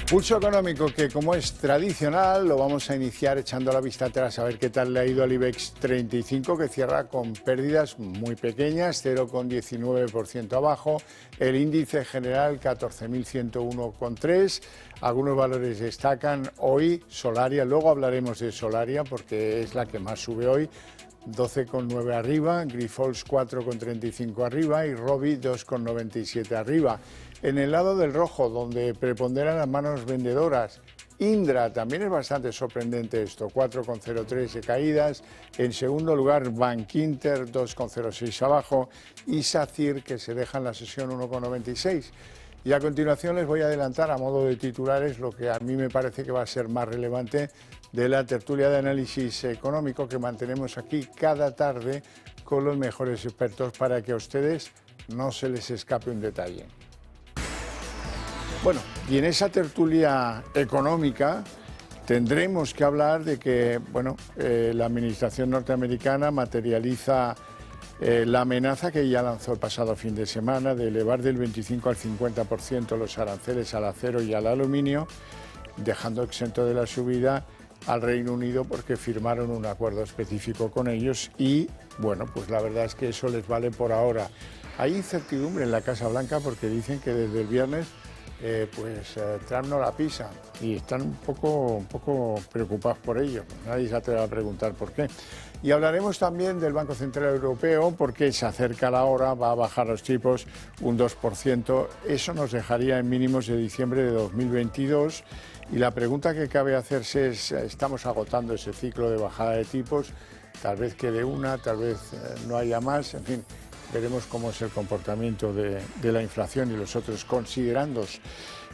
Pulso económico que, como es tradicional, lo vamos a iniciar echando la vista atrás a ver qué tal le ha ido al IBEX 35, que cierra con pérdidas muy pequeñas, 0,19% abajo. El índice general 14.101,3. Algunos valores destacan hoy Solaria, luego hablaremos de Solaria porque es la que más sube hoy. 12,9 arriba, Grifols 4,35 arriba y Robi 2,97 arriba. En el lado del rojo, donde preponderan las manos vendedoras, Indra, también es bastante sorprendente esto, 4,03 de caídas. En segundo lugar, Bankinter 2,06 abajo y SACIR, que se deja en la sesión 1,96. Y a continuación les voy a adelantar a modo de titulares lo que a mí me parece que va a ser más relevante de la tertulia de análisis económico que mantenemos aquí cada tarde con los mejores expertos para que a ustedes no se les escape un detalle. Bueno, y en esa tertulia económica tendremos que hablar de que la administración norteamericana materializa la amenaza que ya lanzó el pasado fin de semana de elevar del 25 al 50% los aranceles al acero y al aluminio, dejando exento de la subida al Reino Unido porque firmaron un acuerdo específico con ellos y, pues la verdad es que eso les vale por ahora. Hay incertidumbre en la Casa Blanca porque dicen que desde el viernes Trump no la pisa y están un poco preocupados por ello. Nadie se atreve a preguntar por qué. Y hablaremos también del Banco Central Europeo porque se acerca la hora, va a bajar los tipos un 2%. Eso nos dejaría en mínimos de diciembre de 2022. Y la pregunta que cabe hacerse es, ¿estamos agotando ese ciclo de bajada de tipos? Tal vez quede una, tal vez no haya más, en fin. Veremos cómo es el comportamiento de la inflación y los otros considerandos.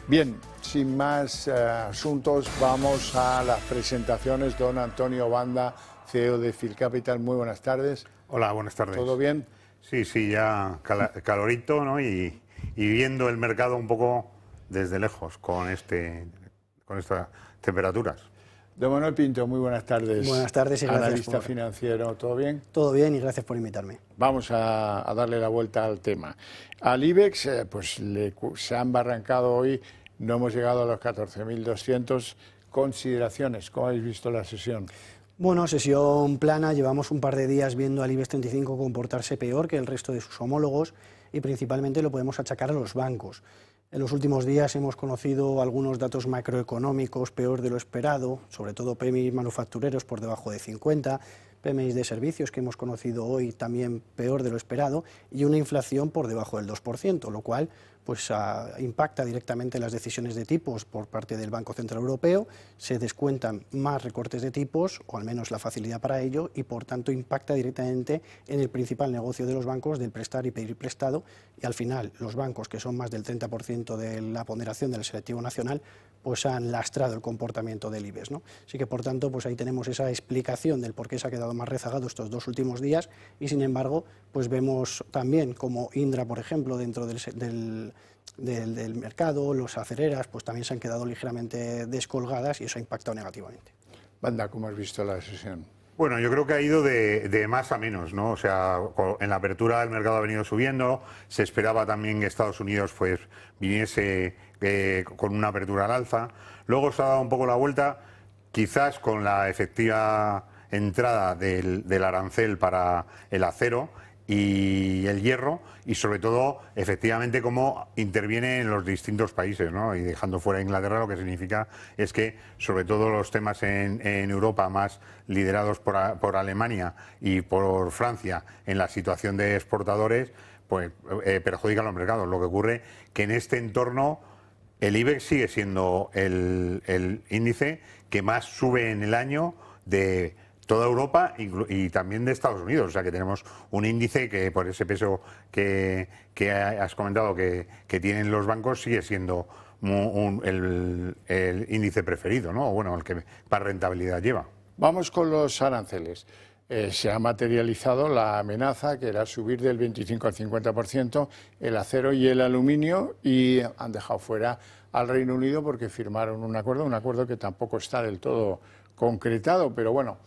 Bien, sin más asuntos, vamos a las presentaciones. Don Antonio Banda, CEO de Filcapital, muy buenas tardes. Hola, buenas tardes. ¿Todo bien? Sí, ya calorito, ¿no? Y viendo el mercado un poco desde lejos con estas temperaturas. Don Manuel Pinto, muy buenas tardes. Buenas tardes y gracias. Analista financiero, ¿todo bien? Todo bien y gracias por invitarme. Vamos a darle la vuelta al tema. Al IBEX, se han barrancado hoy, no hemos llegado a los 14.200. Consideraciones, ¿cómo habéis visto la sesión? Bueno, sesión plana, llevamos un par de días viendo al IBEX 35 comportarse peor que el resto de sus homólogos y principalmente lo podemos achacar a los bancos. En los últimos días hemos conocido algunos datos macroeconómicos peor de lo esperado, sobre todo PMI manufactureros por debajo de 50, PMI de servicios que hemos conocido hoy también peor de lo esperado y una inflación por debajo del 2%, lo cual impacta directamente las decisiones de tipos por parte del Banco Central Europeo, se descuentan más recortes de tipos, o al menos la facilidad para ello, y por tanto impacta directamente en el principal negocio de los bancos del prestar y pedir prestado, y al final los bancos, que son más del 30% de la ponderación del selectivo nacional, han lastrado el comportamiento del IBEX, ¿no? Así que por tanto ahí tenemos esa explicación del por qué se ha quedado más rezagado estos dos últimos días y sin embargo vemos también como Indra, por ejemplo, dentro del mercado, los acereras también se han quedado ligeramente descolgadas y eso ha impactado negativamente. Banda, ¿cómo has visto la sesión? Bueno, yo creo que ha ido de más a menos, ¿no? O sea, en la apertura el mercado ha venido subiendo, se esperaba también que Estados Unidos viniese con una apertura al alza, luego se ha dado un poco la vuelta, quizás con la efectiva entrada del arancel para el acero y el hierro y sobre todo efectivamente cómo interviene en los distintos países, ¿no? Y dejando fuera Inglaterra, lo que significa es que sobre todo los temas en Europa más liderados por Alemania y por Francia en la situación de exportadores perjudican los mercados. Lo que ocurre que en este entorno el IBEX sigue siendo el índice que más sube en el año de toda Europa y también de Estados Unidos. O sea que tenemos un índice que por ese peso que has comentado que tienen los bancos sigue siendo el índice preferido, ¿no? O bueno, el que más rentabilidad lleva. Vamos con los aranceles. Se ha materializado la amenaza que era subir del 25 al 50% el acero y el aluminio y han dejado fuera al Reino Unido porque firmaron un acuerdo que tampoco está del todo concretado, pero bueno,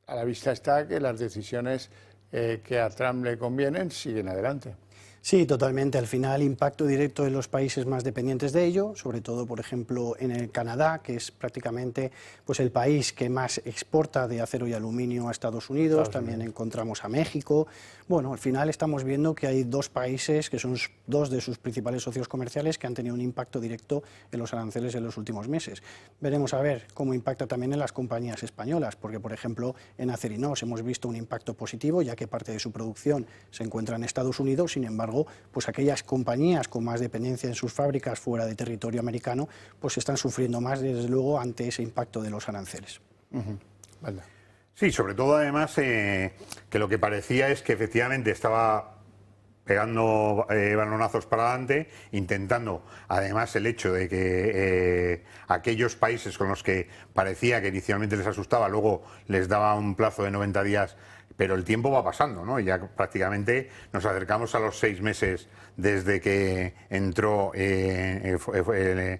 a la vista está que las decisiones que a Trump le convienen siguen adelante. Sí, totalmente. Al final, impacto directo en los países más dependientes de ello, sobre todo, por ejemplo, en el Canadá, que es prácticamente pues, el país que más exporta de acero y aluminio a Estados Unidos. También encontramos a México. Bueno, al final estamos viendo que hay dos países que son dos de sus principales socios comerciales que han tenido un impacto directo en los aranceles en los últimos meses. Veremos a ver cómo impacta también en las compañías españolas, porque, por ejemplo, en Acerinox hemos visto un impacto positivo, ya que parte de su producción se encuentra en Estados Unidos. Sin embargo, pues aquellas compañías con más dependencia en sus fábricas fuera de territorio americano, pues están sufriendo más, desde luego, ante ese impacto de los aranceles. Vale. Sí, sobre todo además que lo que parecía es que efectivamente estaba pegando balonazos para adelante, intentando, además el hecho de que aquellos países con los que parecía que inicialmente les asustaba, luego les daba un plazo de 90 días, pero el tiempo va pasando, ¿no? Ya prácticamente nos acercamos a los 6 meses desde que entró La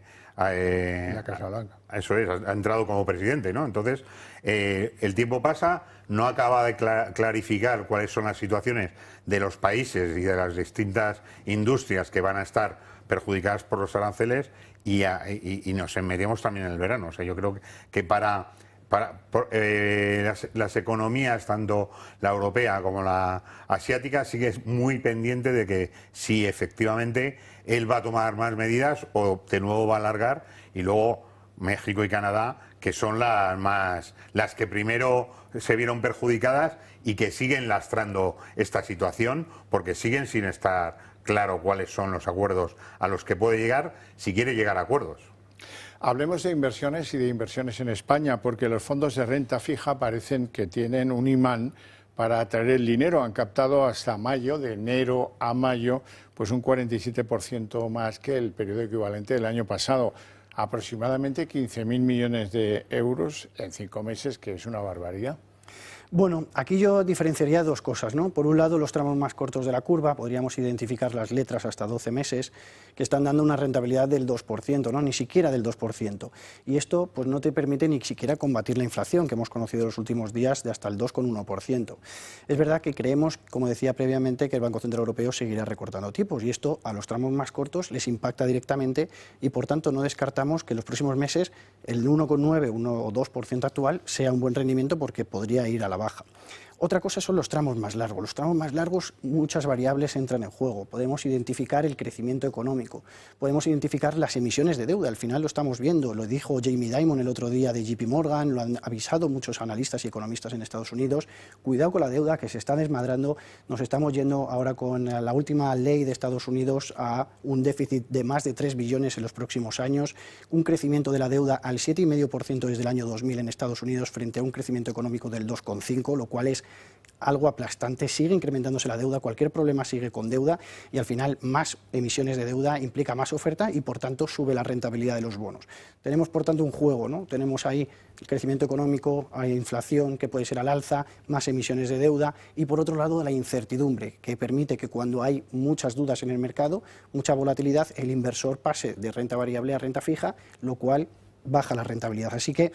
Casa Blanca. Eso es, ha entrado como presidente, ¿no? Entonces, el tiempo pasa, no acaba de clarificar cuáles son las situaciones de los países y de las distintas industrias que van a estar perjudicadas por los aranceles y nos metemos también en el verano. O sea, yo creo que las economías, tanto la europea como la asiática, sigue muy pendiente de que si efectivamente él va a tomar más medidas o de nuevo va a alargar, y luego México y Canadá, que son las que primero se vieron perjudicadas y que siguen lastrando esta situación, porque siguen sin estar claro cuáles son los acuerdos a los que puede llegar, si quiere llegar a acuerdos. Hablemos de inversiones y de inversiones en España, porque los fondos de renta fija parecen que tienen un imán para atraer el dinero. Han captado hasta mayo, de enero a mayo, pues un 47% más que el periodo equivalente del año pasado. Aproximadamente 15.000 millones de euros en 5 meses, que es una barbaridad. Bueno, aquí yo diferenciaría dos cosas, ¿no? Por un lado, los tramos más cortos de la curva, podríamos identificar las letras hasta 12 meses, que están dando una rentabilidad del 2%, ¿no? Ni siquiera del 2%. Y esto pues, no te permite ni siquiera combatir la inflación, que hemos conocido en los últimos días de hasta el 2,1%. Es verdad que creemos, como decía previamente, que el Banco Central Europeo seguirá recortando tipos, y esto a los tramos más cortos les impacta directamente, y por tanto no descartamos que en los próximos meses el 1,9, 1 o 2% actual sea un buen rendimiento, porque podría ir a la baja. Otra cosa son los tramos más largos. Los tramos más largos, muchas variables entran en juego. Podemos identificar el crecimiento económico, podemos identificar las emisiones de deuda. Al final lo estamos viendo, lo dijo Jamie Dimon el otro día de JP Morgan, lo han avisado muchos analistas y economistas en Estados Unidos. Cuidado con la deuda, que se está desmadrando. Nos estamos yendo ahora con la última ley de Estados Unidos a un déficit de más de 3 billones en los próximos años, un crecimiento de la deuda al 7,5% desde el año 2000 en Estados Unidos, frente a un crecimiento económico del 2,5%, lo cual es algo aplastante. Sigue incrementándose la deuda, cualquier problema sigue con deuda, y al final más emisiones de deuda implica más oferta y por tanto sube la rentabilidad de los bonos. Tenemos por tanto un juego, ¿no? Tenemos ahí el crecimiento económico, hay inflación que puede ser al alza, más emisiones de deuda, y por otro lado la incertidumbre, que permite que cuando hay muchas dudas en el mercado, mucha volatilidad, el inversor pase de renta variable a renta fija, lo cual baja la rentabilidad. Así que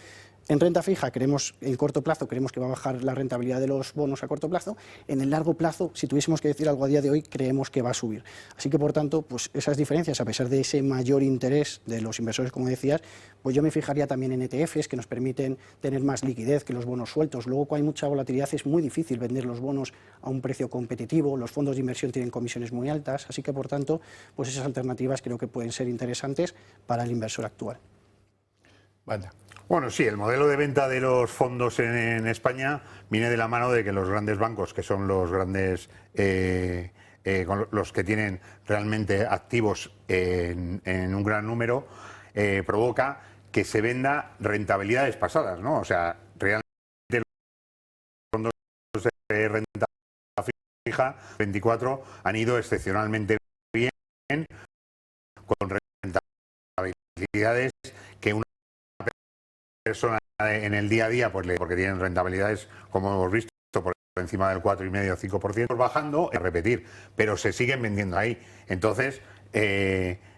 en renta fija creemos, en corto plazo, creemos que va a bajar la rentabilidad de los bonos a corto plazo. En el largo plazo, si tuviésemos que decir algo a día de hoy, creemos que va a subir. Así que, por tanto, pues esas diferencias, a pesar de ese mayor interés de los inversores, como decías, pues yo me fijaría también en ETFs, que nos permiten tener más liquidez que los bonos sueltos. Luego, cuando hay mucha volatilidad, es muy difícil vender los bonos a un precio competitivo. Los fondos de inversión tienen comisiones muy altas. Así que, por tanto, pues esas alternativas creo que pueden ser interesantes para el inversor actual. Vaya. Bueno, sí, el modelo de venta de los fondos en España viene de la mano de que los grandes bancos, que son los grandes, los que tienen realmente activos en un gran número, provoca que se venda rentabilidades pasadas, ¿no? O sea, realmente los fondos de renta fija 24 han ido excepcionalmente bien, con rentabilidades que una persona en el día a día, pues porque tienen rentabilidades, como hemos visto, por encima del 4,5 o 5%, bajando, a repetir, pero se siguen vendiendo ahí. Entonces,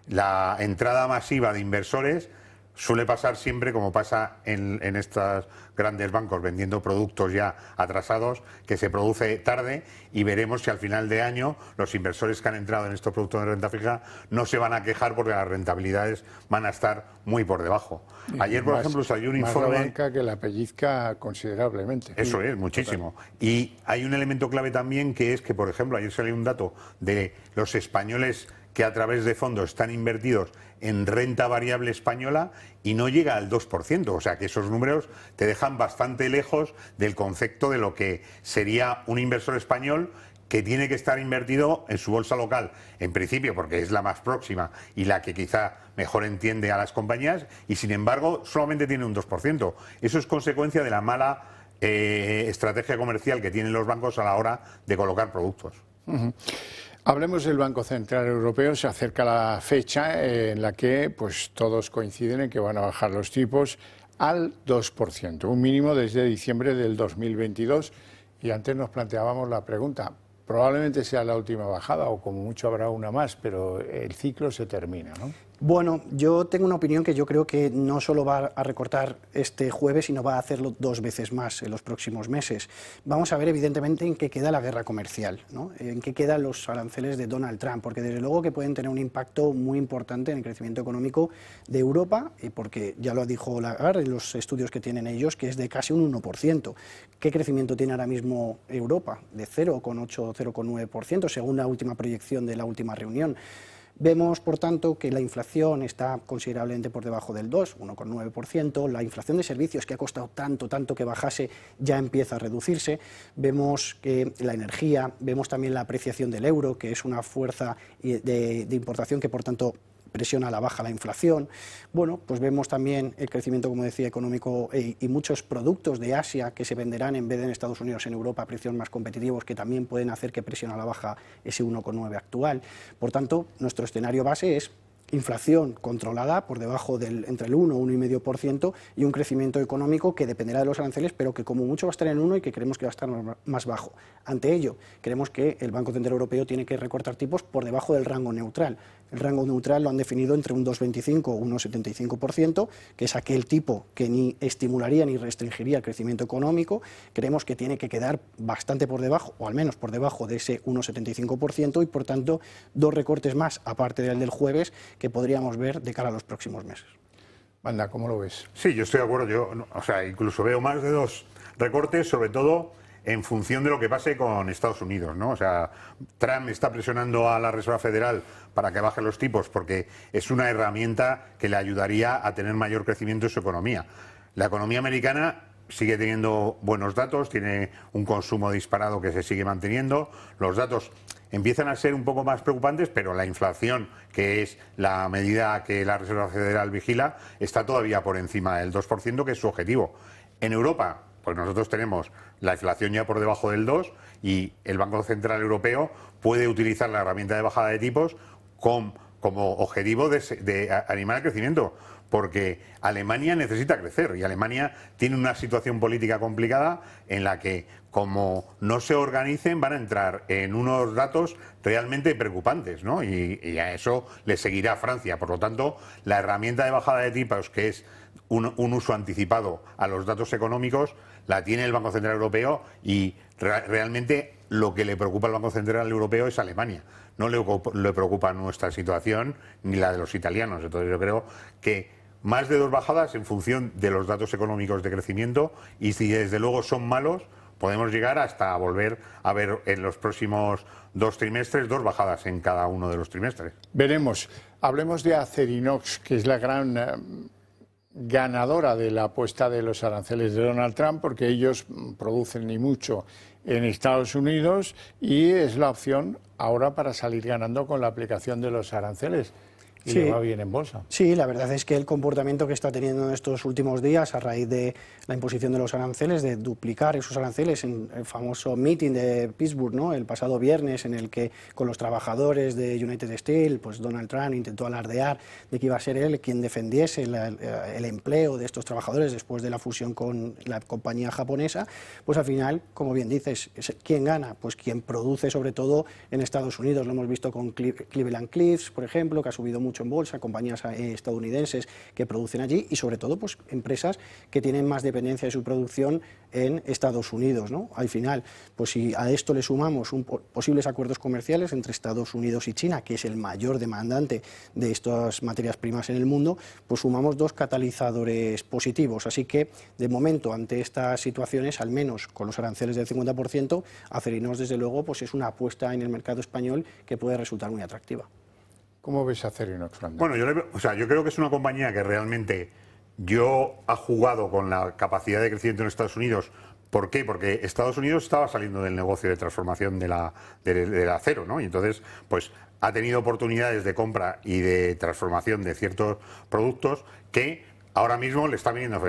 la entrada masiva de inversores suele pasar siempre, como pasa en estos grandes bancos vendiendo productos ya atrasados, que se produce tarde, y veremos si al final de año los inversores que han entrado en estos productos de renta fija no se van a quejar porque las rentabilidades van a estar muy por debajo. Ayer, por ejemplo, salió un informe... la banca que la pellizca considerablemente. Eso es, muchísimo. Y hay un elemento clave también, que es que, por ejemplo, ayer salió un dato de los españoles que a través de fondos están invertidos en renta variable española y no llega al 2%. O sea que esos números te dejan bastante lejos del concepto de lo que sería un inversor español que tiene que estar invertido en su bolsa local, en principio porque es la más próxima y la que quizá mejor entiende a las compañías, y sin embargo solamente tiene un 2%. Eso es consecuencia de la mala estrategia comercial que tienen los bancos a la hora de colocar productos. Hablemos del Banco Central Europeo. Se acerca la fecha en la que pues todos coinciden en que van a bajar los tipos al 2%, un mínimo desde diciembre del 2022. Y antes nos planteábamos la pregunta, probablemente sea la última bajada o como mucho habrá una más, pero el ciclo se termina, ¿no? Bueno, yo tengo una opinión que yo creo que no solo va a recortar este jueves, sino va a hacerlo 2 veces más en los próximos meses. Vamos a ver, evidentemente, en qué queda la guerra comercial, ¿no? En qué quedan los aranceles de Donald Trump, porque desde luego que pueden tener un impacto muy importante en el crecimiento económico de Europa, porque ya lo dijo Lagarde en los estudios que tienen ellos, que es de casi un 1%. ¿Qué crecimiento tiene ahora mismo Europa? De 0,8 o 0,9%, según la última proyección de la última reunión. Vemos, por tanto, que la inflación está considerablemente por debajo del 2, 1,9%. La inflación de servicios, que ha costado tanto que bajase, ya empieza a reducirse. Vemos que la energía, vemos también la apreciación del euro, que es una fuerza de importación que, por tanto, presiona a la baja la inflación. Bueno, pues vemos también el crecimiento, como decía, económico y muchos productos de Asia que se venderán en vez de en Estados Unidos, en Europa, a precios más competitivos, que también pueden hacer que presione a la baja ese 1,9 actual. Por tanto, nuestro escenario base es inflación controlada por debajo del entre el 1 y 1,5% y un crecimiento económico que dependerá de los aranceles, pero que como mucho va a estar en 1 y que creemos que va a estar más bajo. Ante ello, creemos que el Banco Central Europeo tiene que recortar tipos por debajo del rango neutral. El rango neutral lo han definido entre un 2,25 o 1,75%, que es aquel tipo que ni estimularía ni restringiría el crecimiento económico. Creemos que tiene que quedar bastante por debajo, o al menos por debajo de ese 1,75%, y por tanto 2 recortes más, aparte del jueves, que podríamos ver de cara a los próximos meses. Banda, ¿cómo lo ves? Sí, yo estoy de acuerdo. Yo, o sea, incluso veo más de 2 recortes, sobre todo en función de lo que pase con Estados Unidos, ¿no? O sea, Trump está presionando a la Reserva Federal para que baje los tipos porque es una herramienta que le ayudaría a tener mayor crecimiento en su economía. La economía americana sigue teniendo buenos datos, tiene un consumo disparado que se sigue manteniendo. Los datos empiezan a ser un poco más preocupantes, pero la inflación, que es la medida que la Reserva Federal vigila, está todavía por encima del 2%, que es su objetivo. En Europa, pues nosotros tenemos la inflación ya por debajo del 2% y el Banco Central Europeo puede utilizar la herramienta de bajada de tipos como objetivo de animar el crecimiento, porque Alemania necesita crecer y Alemania tiene una situación política complicada en la que, como no se organicen, van a entrar en unos datos realmente preocupantes, ¿no? Y a eso le seguirá Francia. Por lo tanto, la herramienta de bajada de tipos, que es un uso anticipado a los datos económicos, la tiene el Banco Central Europeo y realmente lo que le preocupa al Banco Central Europeo es Alemania. No le preocupa nuestra situación ni la de los italianos. Entonces yo creo que más de 2 bajadas en función de los datos económicos de crecimiento, y si desde luego son malos, podemos llegar hasta volver a ver en los próximos 2 trimestres 2 bajadas en cada uno de los trimestres. Veremos. Hablemos de Acerinox, que es la gran ganadora de la apuesta de los aranceles de Donald Trump, porque ellos producen ni mucho en Estados Unidos y es la opción ahora para salir ganando con la aplicación de los aranceles. Y le va bien en bolsa. Sí, la verdad es que el comportamiento que está teniendo en estos últimos días a raíz de la imposición de los aranceles, de duplicar esos aranceles en el famoso meeting de Pittsburgh, ¿no?, el pasado viernes, en el que con los trabajadores de United Steel, pues Donald Trump intentó alardear de que iba a ser él quien defendiese el empleo de estos trabajadores después de la fusión con la compañía japonesa. Pues al final, como bien dices, ¿quién gana? Pues quien produce, sobre todo en Estados Unidos. Lo hemos visto con Cleveland Cliffs, por ejemplo, que ha subido mucho mucho en bolsa, compañías estadounidenses que producen allí y sobre todo pues empresas que tienen más dependencia de su producción en Estados Unidos, ¿no? Al final, pues si a esto le sumamos posibles acuerdos comerciales entre Estados Unidos y China, que es el mayor demandante de estas materias primas en el mundo, pues sumamos dos catalizadores positivos. Así que, de momento, ante estas situaciones, al menos con los aranceles del 50%, Acerinox, desde luego, pues es una apuesta en el mercado español que puede resultar muy atractiva. ¿Cómo ves Acerinox, Fernando? Bueno, yo creo que es una compañía que realmente ha jugado con la capacidad de crecimiento en Estados Unidos. ¿Por qué? Porque Estados Unidos estaba saliendo del negocio de transformación del acero, ¿no? Y entonces, pues ha tenido oportunidades de compra y de transformación de ciertos productos que ahora mismo le está viniendo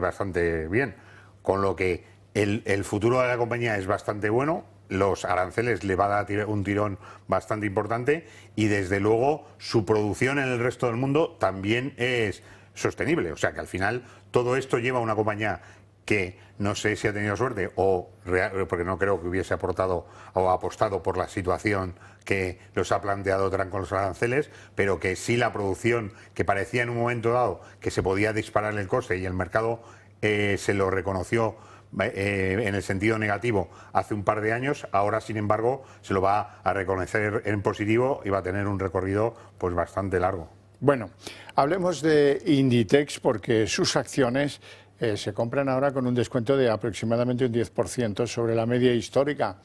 bastante bien. Con lo que el futuro de la compañía es bastante bueno, los aranceles le va a dar un tirón bastante importante y desde luego su producción en el resto del mundo también es sostenible. O sea que al final todo esto lleva a una compañía que no sé si ha tenido suerte porque no creo que hubiese aportado o apostado por la situación que los ha planteado Trump con los aranceles, pero que sí la producción que parecía en un momento dado que se podía disparar el coste y el mercado se lo reconoció en el sentido negativo hace un par de años, ahora sin embargo se lo va a reconocer en positivo y va a tener un recorrido pues bastante largo. Bueno, hablemos de Inditex porque sus acciones se compran ahora con un descuento de aproximadamente un 10% sobre la media histórica.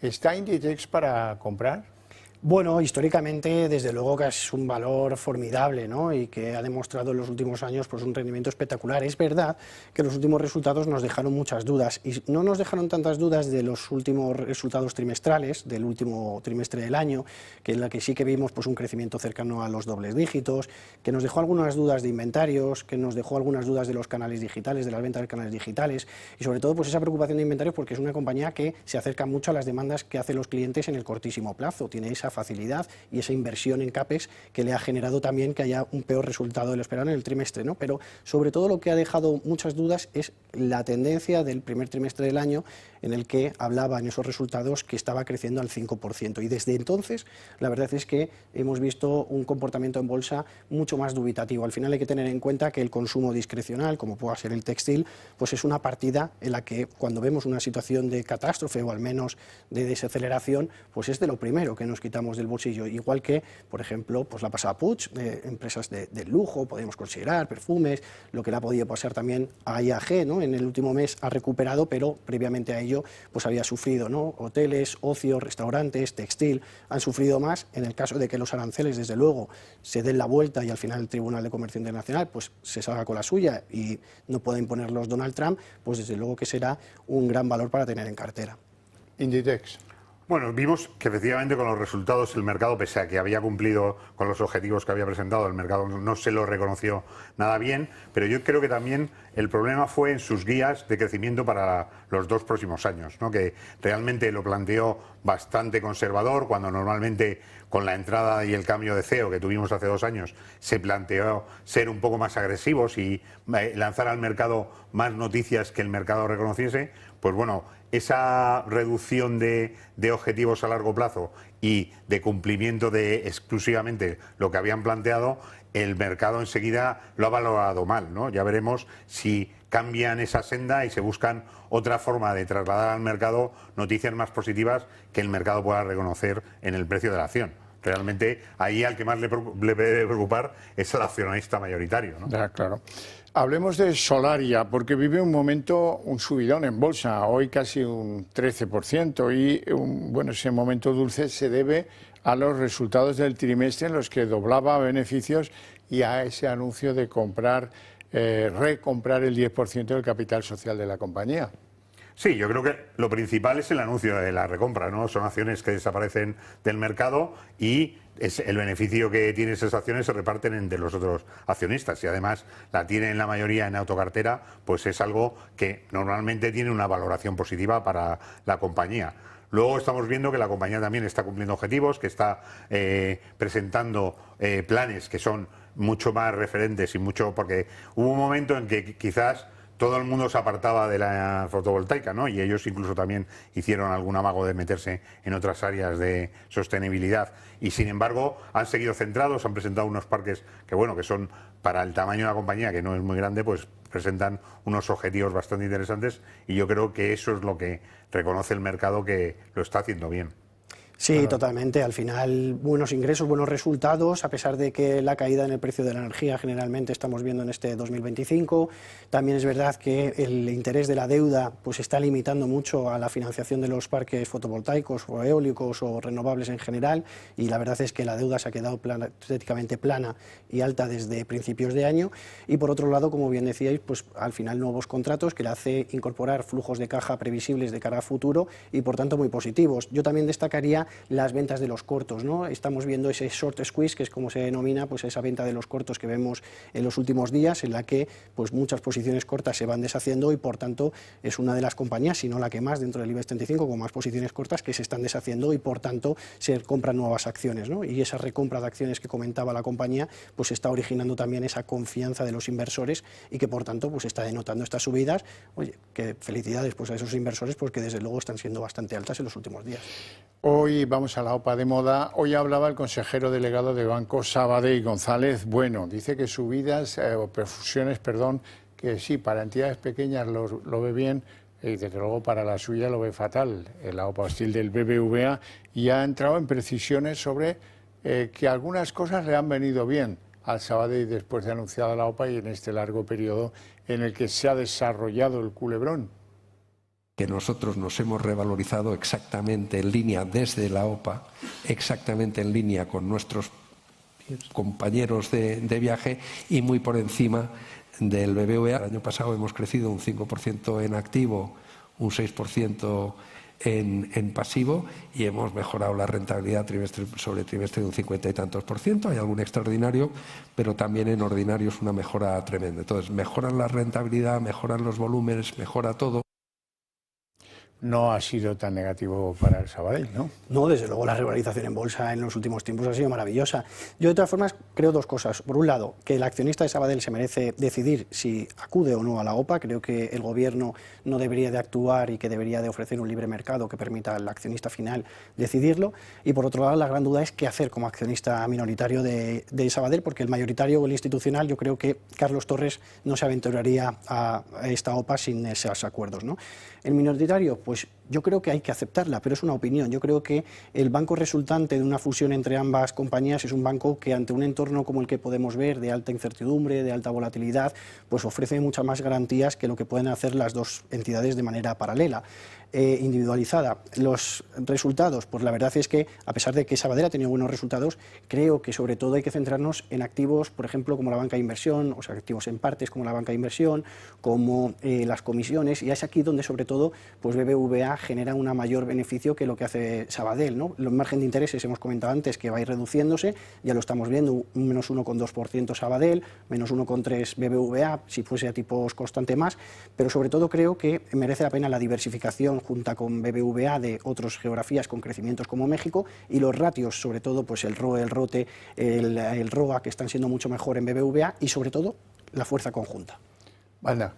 ¿Está Inditex para comprar? Bueno, históricamente, desde luego que es un valor formidable, ¿no? Y que ha demostrado en los últimos años pues, un rendimiento espectacular. Es verdad que los últimos resultados nos dejaron muchas dudas y no nos dejaron tantas dudas de los últimos resultados trimestrales, del último trimestre del año, que en la que sí que vimos pues, un crecimiento cercano a los dobles dígitos, que nos dejó algunas dudas de inventarios, que nos dejó algunas dudas de los canales digitales, de las ventas de canales digitales y sobre todo pues, esa preocupación de inventarios porque es una compañía que se acerca mucho a las demandas que hacen los clientes en el cortísimo plazo. Tiene esa facilidad y esa inversión en CAPEX que le ha generado también que haya un peor resultado de lo esperado en el trimestre, ¿no? Pero sobre todo lo que ha dejado muchas dudas es la tendencia del primer trimestre del año en el que hablaba en esos resultados que estaba creciendo al 5% y desde entonces la verdad es que hemos visto un comportamiento en bolsa mucho más dubitativo. Al final hay que tener en cuenta que el consumo discrecional, como pueda ser el textil, pues es una partida en la que cuando vemos una situación de catástrofe o al menos de desaceleración, pues es de lo primero que nos quitamos del bolsillo, igual que, por ejemplo, pues la pasada Puig, empresas de lujo, podemos considerar, perfumes, lo que le ha podido pasar también a IAG, ¿no? En el último mes ha recuperado, pero previamente a ello pues había sufrido, ¿no? Hoteles, ocio, restaurantes, textil, han sufrido más. En el caso de que los aranceles, desde luego, se den la vuelta y al final el Tribunal de Comercio Internacional pues se salga con la suya y no pueda imponerlos Donald Trump, pues desde luego que será un gran valor para tener en cartera. Inditex. Bueno, vimos que efectivamente con los resultados el mercado, pese a que había cumplido con los objetivos que había presentado, el mercado no se lo reconoció nada bien, pero yo creo que también el problema fue en sus guías de crecimiento para los 2 próximos años, ¿no? Que realmente lo planteó bastante conservador, cuando normalmente con la entrada y el cambio de CEO que tuvimos hace 2 años se planteó ser un poco más agresivos y lanzar al mercado más noticias que el mercado reconociese. Pues bueno, esa reducción de objetivos a largo plazo y de cumplimiento de exclusivamente lo que habían planteado, el mercado enseguida lo ha valorado mal, ¿no? Ya veremos si cambian esa senda y se buscan otra forma de trasladar al mercado noticias más positivas que el mercado pueda reconocer en el precio de la acción. Realmente ahí al que más le debe preocupar es al accionista mayoritario, ¿no? Ya, claro. Hablemos de Solaria, porque vive un momento, un subidón en bolsa, hoy casi un 13%, y bueno, ese momento dulce se debe a los resultados del trimestre en los que doblaba beneficios y a ese anuncio de recomprar el 10% del capital social de la compañía. Sí, yo creo que lo principal es el anuncio de la recompra, ¿no? Son acciones que desaparecen del mercado y el beneficio que tienen esas acciones se reparten entre los otros accionistas y además la tienen la mayoría en autocartera, pues es algo que normalmente tiene una valoración positiva para la compañía. Luego estamos viendo que la compañía también está cumpliendo objetivos, que está presentando planes que son mucho más referentes y mucho, porque hubo un momento en que quizás todo el mundo se apartaba de la fotovoltaica, ¿no? Y ellos incluso también hicieron algún amago de meterse en otras áreas de sostenibilidad. Y sin embargo, han seguido centrados, han presentado unos parques que, bueno, que son para el tamaño de la compañía, que no es muy grande, pues presentan unos objetivos bastante interesantes y yo creo que eso es lo que reconoce el mercado, que lo está haciendo bien. Sí, totalmente. Al final, buenos ingresos, buenos resultados, a pesar de que la caída en el precio de la energía generalmente estamos viendo en este 2025. También es verdad que el interés de la deuda pues está limitando mucho a la financiación de los parques fotovoltaicos o eólicos o renovables en general, y la verdad es que la deuda se ha quedado prácticamente plana y alta desde principios de año. Y por otro lado, como bien decíais, pues al final nuevos contratos que le hace incorporar flujos de caja previsibles de cara a futuro y por tanto muy positivos. Yo también destacaría las ventas de los cortos, ¿no? Estamos viendo ese short squeeze, que es como se denomina, pues esa venta de los cortos que vemos en los últimos días, en la que pues muchas posiciones cortas se van deshaciendo y por tanto es una de las compañías, si no la que más dentro del IBEX 35, con más posiciones cortas que se están deshaciendo y por tanto se compran nuevas acciones, ¿no? Y esa recompra de acciones que comentaba la compañía pues está originando también esa confianza de los inversores y que por tanto pues está denotando estas subidas. Oye, que felicidades pues a esos inversores, porque desde luego están siendo bastante altas en los últimos días. Hoy vamos a la OPA de moda. Hoy hablaba el consejero delegado de Banco Sabadell, González Bueno. Dice que subidas, o perfusiones, perdón, que sí, para entidades pequeñas lo ve bien, y desde luego para la suya lo ve fatal. La OPA hostil del BBVA, y ha entrado en precisiones sobre que algunas cosas le han venido bien al Sabadell después de anunciada la OPA y en este largo periodo en el que se ha desarrollado el culebrón. Que nosotros nos hemos revalorizado exactamente en línea desde la OPA, exactamente en línea con nuestros compañeros de viaje y muy por encima del BBVA. El año pasado hemos crecido un 5% en activo, un 6% en pasivo, y hemos mejorado la rentabilidad trimestre sobre trimestre de un 50 y tantos %. Hay algún extraordinario, pero también en ordinario es una mejora tremenda. Entonces, mejoran la rentabilidad, mejoran los volúmenes, mejora todo. No ha sido tan negativo para el Sabadell, ¿no? No, desde luego la revalorización en bolsa en los últimos tiempos ha sido maravillosa. Yo de todas formas creo dos cosas. Por un lado, que el accionista de Sabadell se merece decidir si acude o no a la OPA. Creo que el gobierno no debería de actuar y que debería de ofrecer un libre mercado que permita al accionista final decidirlo. Y por otro lado, la gran duda es qué hacer como accionista minoritario de Sabadell, porque el mayoritario o el institucional, yo creo que Carlos Torres no se aventuraría a esta OPA sin esos acuerdos, ¿no? El minoritario, pues yo creo que hay que aceptarla, pero es una opinión. Yo creo que el banco resultante de una fusión entre ambas compañías es un banco que, ante un entorno como el que podemos ver, de alta incertidumbre, de alta volatilidad, pues ofrece muchas más garantías que lo que pueden hacer las dos entidades de manera paralela, individualizada. Los resultados, pues la verdad es que, a pesar de que Sabadell ha tenido buenos resultados, creo que sobre todo hay que centrarnos en activos, por ejemplo, como la banca de inversión, o sea, activos en partes como la banca de inversión, como las comisiones, y es aquí donde sobre todo pues BBVA genera un mayor beneficio que lo que hace Sabadell, ¿no? Los margen de intereses, hemos comentado antes que va a ir reduciéndose, ya lo estamos viendo, un menos 1,2% Sabadell, menos 1,3% BBVA, si fuese a tipos constante más, pero sobre todo creo que merece la pena la diversificación junta con BBVA de otras geografías con crecimientos como México, y los ratios, sobre todo pues el ROE, el ROTE, el ROA, que están siendo mucho mejor en BBVA, y sobre todo la fuerza conjunta. Vale.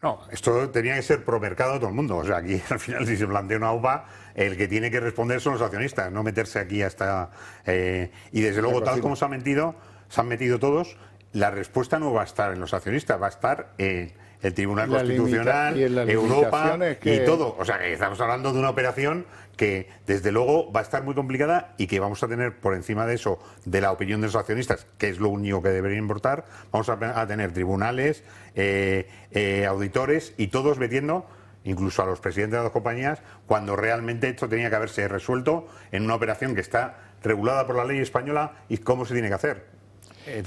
No, esto tenía que ser pro mercado todo el mundo. O sea, aquí al final, si se plantea una OPA, el que tiene que responder son los accionistas, no meterse aquí hasta... y desde luego, tal como se han metido todos, la respuesta no va a estar en los accionistas, va a estar en el Tribunal Constitucional, Europa y todo. O sea, que estamos hablando de una operación que desde luego va a estar muy complicada y que vamos a tener por encima de eso, de la opinión de los accionistas, que es lo único que debería importar, vamos a tener tribunales, auditores y todos metiendo, incluso a los presidentes de las compañías, cuando realmente esto tenía que haberse resuelto en una operación que está regulada por la ley española y cómo se tiene que hacer.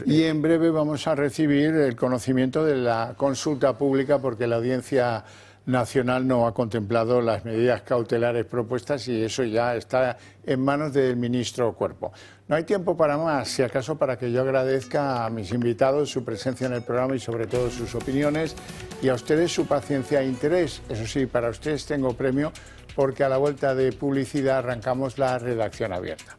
Y en breve vamos a recibir el conocimiento de la consulta pública, porque la Audiencia Nacional no ha contemplado las medidas cautelares propuestas y eso ya está en manos del ministro Cuerpo. No hay tiempo para más, si acaso para que yo agradezca a mis invitados su presencia en el programa y sobre todo sus opiniones, y a ustedes su paciencia e interés. Eso sí, para ustedes tengo premio, porque a la vuelta de publicidad arrancamos la redacción abierta.